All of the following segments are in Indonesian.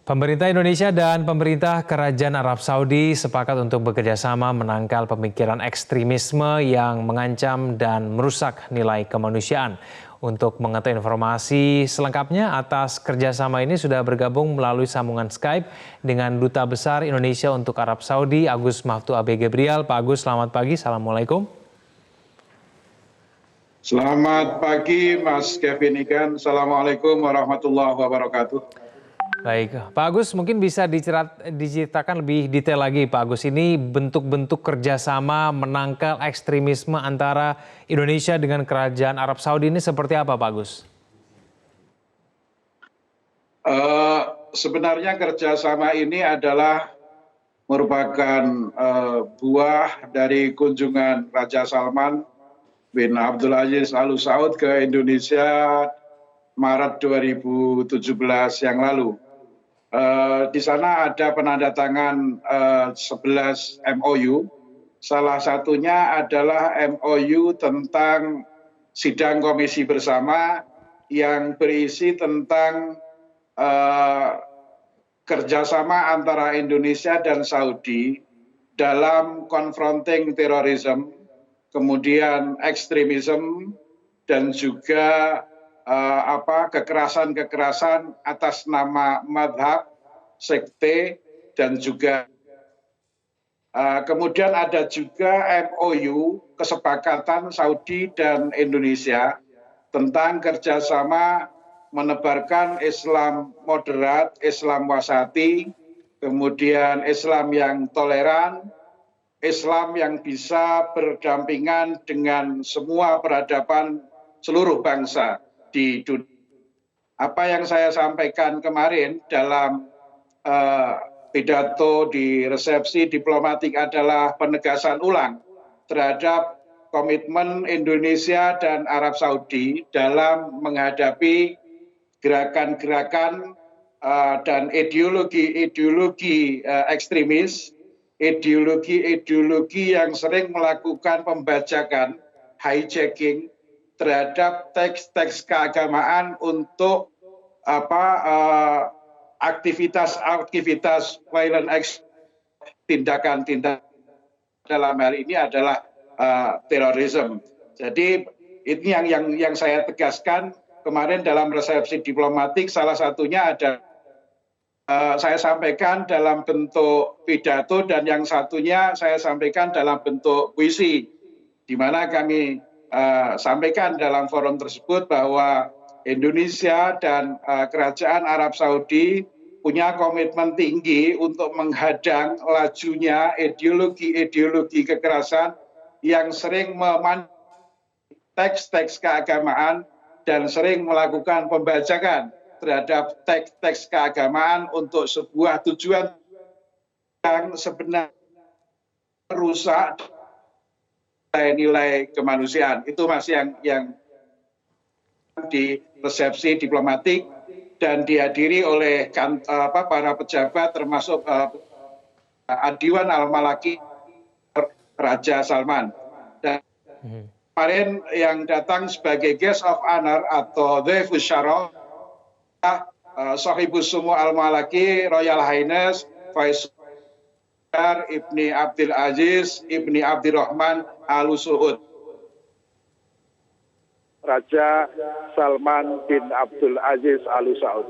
Pemerintah Indonesia dan pemerintah Kerajaan Arab Saudi sepakat untuk bekerjasama menangkal pemikiran ekstremisme yang mengancam dan merusak nilai kemanusiaan. Untuk mengetahui informasi selengkapnya atas kerjasama ini sudah bergabung melalui sambungan Skype dengan Duta Besar Indonesia untuk Arab Saudi, Agus Maftu Abe Gebrial. Pak Agus, selamat pagi. Assalamualaikum. Selamat pagi Mas Kevin Ikan. Assalamualaikum warahmatullahi wabarakatuh. Baik, Pak Agus mungkin bisa diceritakan lebih detail lagi Pak Agus. Ini bentuk-bentuk kerjasama menangkal ekstremisme antara Indonesia dengan Kerajaan Arab Saudi ini seperti apa Pak Agus? Sebenarnya kerjasama ini adalah merupakan buah dari kunjungan Raja Salman bin Abdul Aziz Al Saud ke Indonesia Maret 2017 yang lalu. Di sana ada penandatangan 11 MOU. Salah satunya adalah MOU tentang sidang komisi bersama yang berisi tentang kerjasama antara Indonesia dan Saudi dalam confronting terrorism, kemudian ekstremisme, dan juga kekerasan atas nama madhab, sekte, dan juga kemudian ada juga MOU kesepakatan Saudi dan Indonesia tentang kerjasama menebarkan Islam moderat, Islam wasati, kemudian Islam yang toleran, Islam yang bisa berdampingan dengan semua peradaban seluruh bangsa di dunia. Apa yang saya sampaikan kemarin dalam pidato di resepsi diplomatik adalah penegasan ulang terhadap komitmen Indonesia dan Arab Saudi dalam menghadapi gerakan-gerakan dan ideologi-ideologi ekstremis, ideologi-ideologi yang sering melakukan pembajakan, hijacking terhadap teks-teks keagamaan untuk aktivitas violent action, tindakan-tindakan dalam hal ini adalah terorisme. Jadi ini yang saya tegaskan kemarin dalam resepsi diplomatik, salah satunya ada saya sampaikan dalam bentuk pidato dan yang satunya saya sampaikan dalam bentuk puisi, di mana kami sampaikan dalam forum tersebut bahwa Indonesia dan Kerajaan Arab Saudi punya komitmen tinggi untuk menghadang lajunya ideologi-ideologi kekerasan yang sering memanfaatkan teks-teks keagamaan dan sering melakukan pembajakan terhadap teks-teks keagamaan untuk sebuah tujuan yang sebenarnya merusak nilai kemanusiaan. Itu masih yang di resepsi diplomatik dan dihadiri oleh para pejabat termasuk Adiwan Al-Malaki Raja Salman. Dan kemarin yang datang sebagai guest of honor atau Dhaifus Syaraf Sahibus Sumu Al-Malaki Royal Highness Faisal Ibni Abdul Aziz Ibni Abdirrahman Al Saud. Raja Salman bin Abdul Aziz Al Saud.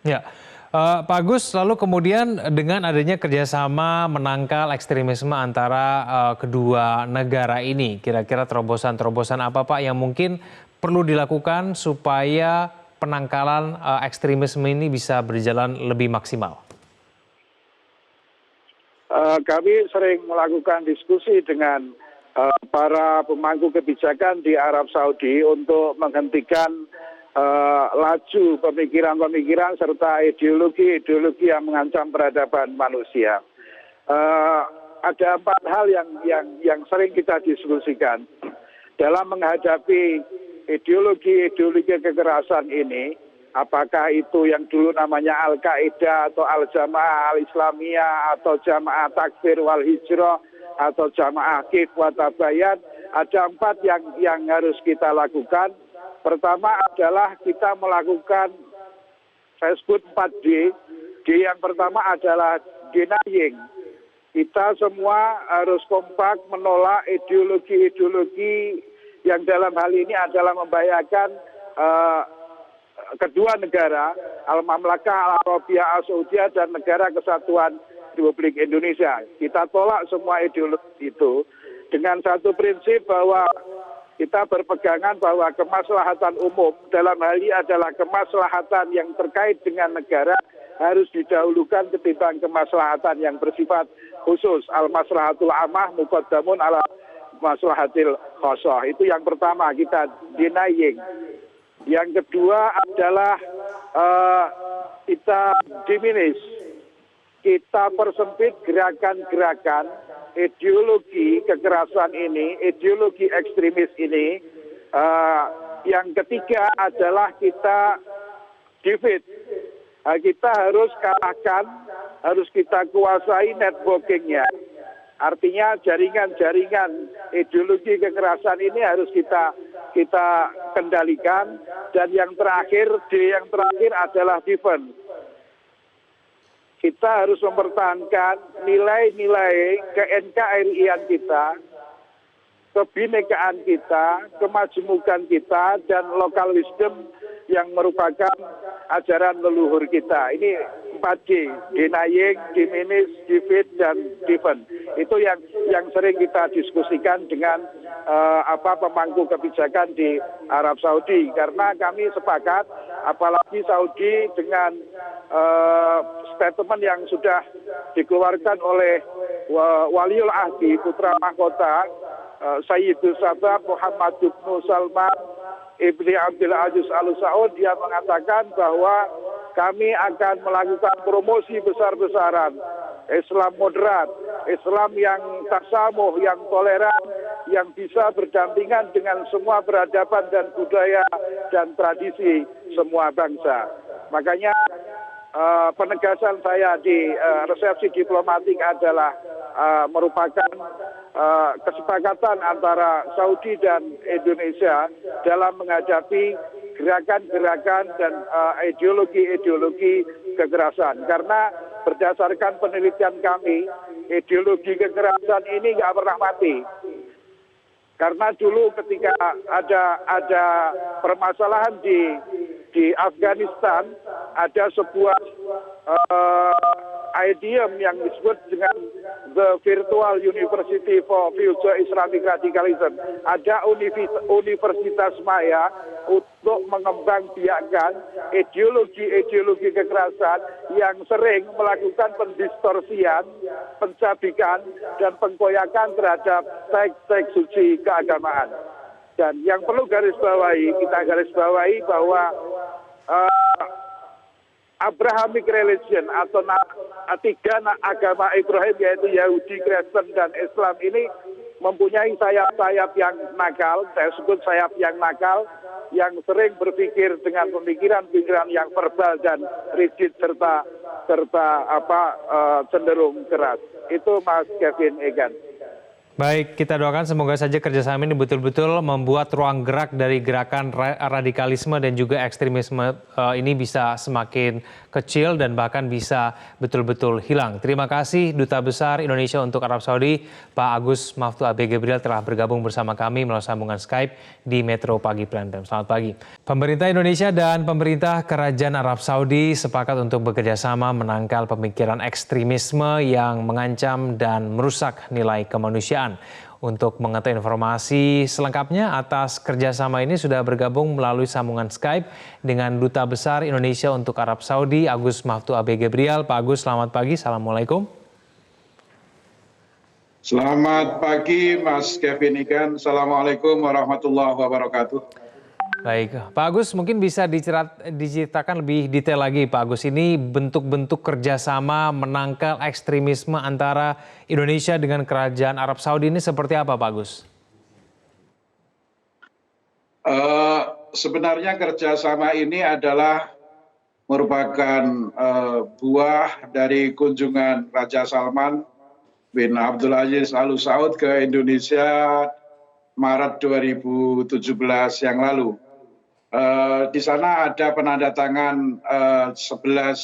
Ya, Pak Agus, lalu kemudian dengan adanya kerjasama menangkal ekstremisme antara kedua negara ini, kira-kira terobosan-terobosan apa Pak yang mungkin perlu dilakukan supaya penangkalan ekstremisme ini bisa berjalan lebih maksimal? Kami sering melakukan diskusi dengan para pemangku kebijakan di Arab Saudi untuk menghentikan laju pemikiran-pemikiran serta ideologi-ideologi yang mengancam peradaban manusia. Ada 4 hal yang sering kita diskusikan dalam menghadapi ideologi-ideologi kekerasan ini. Apakah itu yang dulu namanya Al-Qaeda atau Al-Jamaah Al-Islamiyah atau Jamaah Takfir wal Hijrah atau Jamaah Kif wa Tabayan, ada 4 yang harus kita lakukan. Pertama adalah kita melakukan saya sebut 4D. D yang pertama adalah denying. Kita semua harus kompak menolak ideologi-ideologi yang dalam hal ini adalah membahayakan kedua negara, Al-Mamlakah Al-Arabiyah Al-Saudiyah dan Negara Kesatuan Republik Indonesia. Kita tolak semua ideologi itu dengan satu prinsip bahwa kita berpegangan bahwa kemaslahatan umum dalam hal ini adalah kemaslahatan yang terkait dengan negara harus didahulukan ketimbang kemaslahatan yang bersifat khusus. Al-maslahatul amah muqaddamun ala maslahatil khosoh. Itu yang pertama, kita denying. Yang kedua adalah kita diminish. Kita persempit gerakan-gerakan ideologi kekerasan ini, ideologi ekstremis ini. Yang ketiga adalah kita defeat. Kita harus kalahkan, harus kita kuasai networkingnya. Artinya jaringan-jaringan ideologi kekerasan ini harus kita kendalikan. Dan yang terakhir, D yang terakhir adalah defense. Kita harus mempertahankan nilai-nilai ke-NKRI-an kita, kebinekaan kita, kemajemukan kita, dan local wisdom yang merupakan ajaran leluhur kita. Ini 4D, denying, diminish, defeat, dan defend. Itu yang sering kita diskusikan dengan pemangku kebijakan di Arab Saudi. Karena kami sepakat, apalagi Saudi dengan statement yang sudah dikeluarkan oleh Waliul Ahdi, putra mahkota, Sayyidul Sabah Muhammad bin Salman Ibni Abdul Aziz Al Saud, dia mengatakan bahwa kami akan melakukan promosi besar-besaran Islam moderat, Islam yang tasamuh, yang toleran, yang bisa berdampingan dengan semua peradaban dan budaya dan tradisi semua bangsa. Makanya penegasan saya di resepsi diplomatik adalah merupakan kesepakatan antara Saudi dan Indonesia dalam menghadapi gerakan-gerakan dan ideologi-ideologi kekerasan. Karena berdasarkan penelitian kami, ideologi kekerasan ini nggak pernah mati. Karena dulu ketika ada permasalahan di Afghanistan, ada sebuah idiom yang disebut dengan The Virtual University for Future Islamic Radicalism. Ada universitas maya untuk mengembangbiakkan ideologi-ideologi kekerasan yang sering melakukan pendistorsian, pencabikan, dan pengkoyakan terhadap teks-teks suci keagamaan. Dan yang perlu kita garis bawahi bahwa Abrahamic religion atau tiga agama Ibrahim, yaitu Yahudi, Kristen, dan Islam ini mempunyai sayap-sayap yang nakal, saya sebut sayap yang nakal, yang sering berpikir dengan pemikiran-pemikiran yang verbal dan rigid serta cenderung keras. Itu Mas Kevin Egan. Baik, kita doakan semoga saja kerjasama ini betul-betul membuat ruang gerak dari gerakan radikalisme dan juga ekstremisme ini bisa semakin kecil dan bahkan bisa betul-betul hilang. Terima kasih Duta Besar Indonesia untuk Arab Saudi, Pak Agus Maftu Abe Gabriel telah bergabung bersama kami melalui sambungan Skype di Metro Pagi Prime Time. Selamat pagi. Pemerintah Indonesia dan pemerintah Kerajaan Arab Saudi sepakat untuk bekerjasama menangkal pemikiran ekstremisme yang mengancam dan merusak nilai kemanusiaan. Untuk mengetahui informasi selengkapnya atas kerjasama ini sudah bergabung melalui sambungan Skype dengan Duta Besar Indonesia untuk Arab Saudi, Agus Maftu Abe Gabriel. Pak Agus, selamat pagi. Assalamualaikum. Selamat pagi Mas Kevin Ikan. Assalamualaikum warahmatullahi wabarakatuh. Baik, Pak Agus mungkin bisa diceritakan lebih detail lagi Pak Agus. Ini bentuk-bentuk kerjasama menangkal ekstremisme antara Indonesia dengan Kerajaan Arab Saudi ini seperti apa Pak Agus? Sebenarnya kerjasama ini adalah merupakan buah dari kunjungan Raja Salman bin Abdul Aziz Al Saud ke Indonesia Maret 2017 yang lalu. Di sana ada penandatangan 11